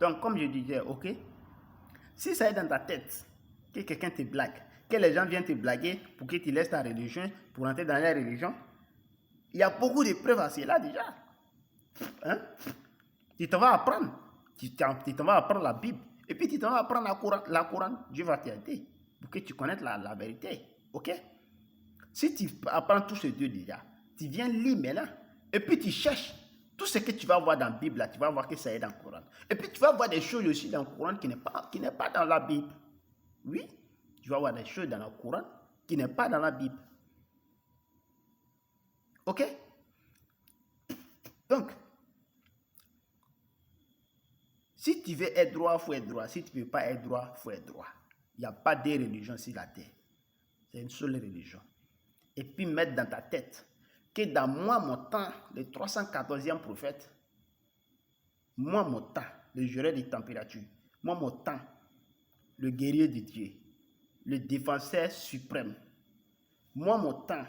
Donc, comme je disais, ok, si ça est dans ta tête que quelqu'un te blague, que les gens viennent te blaguer pour que tu laisses ta religion, pour entrer dans la religion, il y a beaucoup de preuves à cela déjà. Hein? Tu t'en vas apprendre. Tu t'en vas apprendre la Bible. Et puis tu t'en vas apprendre la Coran. Dieu va t'aider pour que tu connaisses la vérité. Ok? Si tu apprends tous ces deux déjà, tu viens lire maintenant. Et puis tu cherches tout ce que tu vas voir dans la Bible, là, tu vas voir que ça est dans le Coran. Et puis tu vas voir des choses aussi dans le Coran qui n'est pas dans la Bible. Oui, tu vas voir des choses dans le Coran qui n'est pas dans la Bible. Ok? Donc, si tu veux être droit, il faut être droit. Si tu ne peux pas être droit, il faut être droit. Il n'y a pas de religion sur la terre. C'est une seule religion. Et puis mettre dans ta tête que dans moi, mon temps, le 314e prophète, moi, mon temps, le gérant des températures, moi, mon temps, le guerrier de Dieu, le défenseur suprême, moi, mon temps,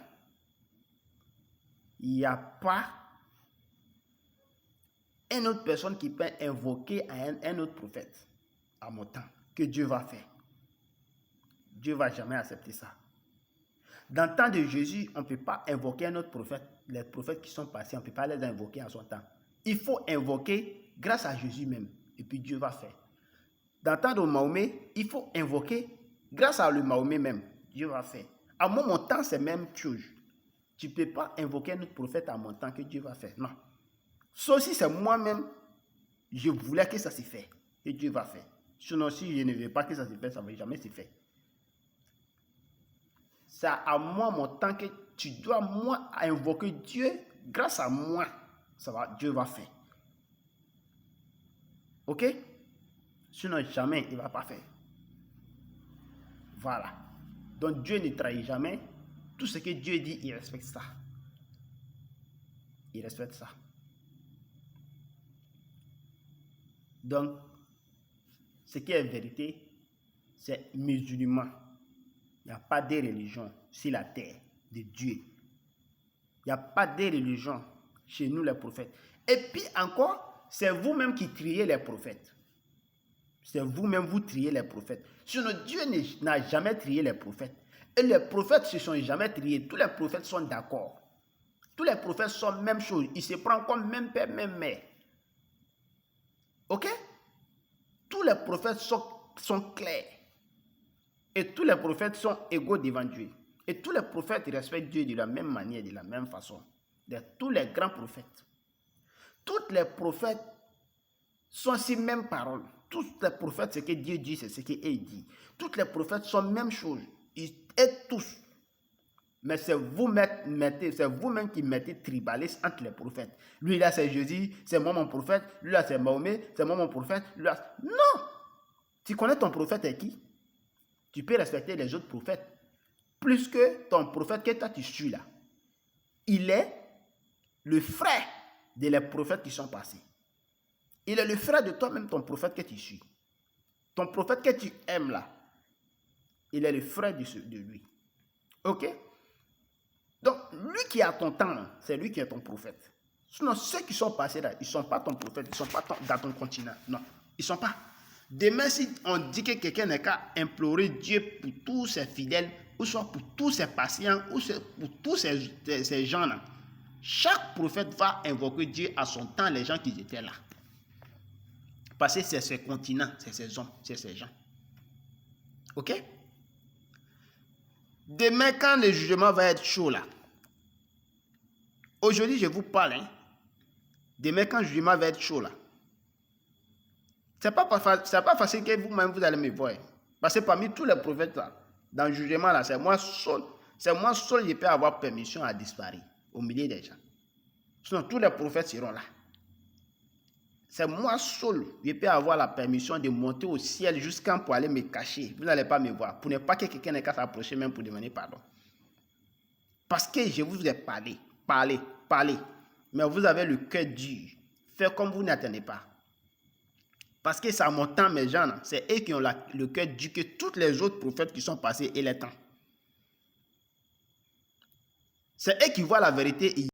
il n'y a pas une autre personne qui peut invoquer un autre prophète à mon temps que Dieu va faire. Dieu ne va jamais accepter ça. Dans le temps de Jésus, on ne peut pas invoquer un autre prophète. Les prophètes qui sont passés, on ne peut pas les invoquer en son temps. Il faut invoquer grâce à Jésus même. Et puis Dieu va faire. Dans le temps de Mahomet, il faut invoquer grâce à le Mahomet même. Dieu va faire. À mon temps, c'est même chose. Tu ne peux pas invoquer un autre prophète à mon temps que Dieu va faire. Non. Sauf si c'est moi-même, je voulais que ça se fait. Et Dieu va faire. Sinon, si je ne veux pas que ça se fait, ça ne va jamais se faire. C'est à moi, mon temps, que tu dois, moi, invoquer Dieu. Grâce à moi, Dieu va faire. Ok? Sinon, jamais, il ne va pas faire. Voilà. Donc, Dieu ne trahit jamais. Tout ce que Dieu dit, il respecte ça. Il respecte ça. Donc, ce qui est vérité, c'est musulman. Il n'y a pas de religion sur la terre de Dieu. Il n'y a pas de religion chez nous les prophètes. Et puis encore, c'est vous-même qui triez les prophètes. C'est vous-même, vous triez les prophètes. Sinon, Dieu n'a jamais trié les prophètes. Et les prophètes ne se sont jamais triés. Tous les prophètes sont d'accord. Tous les prophètes sont la même chose. Ils se prennent comme même père, même mère. Ok? Tous les prophètes sont clairs. Et tous les prophètes sont égaux devant Dieu. Et tous les prophètes respectent Dieu de la même manière, de la même façon. Tous les grands prophètes. Tous les prophètes sont ces mêmes paroles. Tous les prophètes, ce que Dieu dit, c'est ce qu'il dit. Tous les prophètes sont la même chose. Ils aident tous. Mais c'est vous-même qui mettez tribalisme entre les prophètes. Lui là c'est Jésus, c'est moi mon prophète. Lui là c'est Mahomet, c'est moi mon prophète. Lui là... Non! Tu connais ton prophète est qui? Tu peux respecter les autres prophètes plus que ton prophète que toi tu suis là. Il est le frère des prophètes qui sont passés. Il est le frère de toi-même, ton prophète que tu suis. Ton prophète que tu aimes là, il est le frère de lui. Ok? Donc, lui qui a ton temps, c'est lui qui est ton prophète. Sinon, ceux qui sont passés là, ils ne sont pas ton prophète, ils ne sont pas dans ton continent. Non, ils ne sont pas. Demain, si on dit que quelqu'un n'est qu'à implorer Dieu pour tous ses fidèles, ou soit pour tous ses patients, ou pour tous ces gens-là, chaque prophète va invoquer Dieu à son temps, les gens qui étaient là. Parce que c'est ce continent, c'est ces hommes, c'est ces gens. Ok? Demain, quand le jugement va être chaud là, aujourd'hui je vous parle, hein? Demain, quand le jugement va être chaud là, c'est pas facile que vous-même vous allez me voir. Parce que parmi tous les prophètes là, dans le jugement là, c'est moi seul qui peux avoir permission à disparaître au milieu des gens. Sinon, tous les prophètes seront là. C'est moi seul qui peux avoir la permission de monter au ciel jusqu'à pour aller me cacher. Vous n'allez pas me voir. Pour ne pas que quelqu'un n'ait qu'à s'approcher même pour demander pardon. Parce que je vous ai parlé. Mais vous avez le cœur dur. Faites comme vous n'attendez pas. Parce que ça m'entend mes gens, c'est eux qui ont le cœur dur que tous les autres prophètes qui sont passés et les temps. C'est eux qui voient la vérité.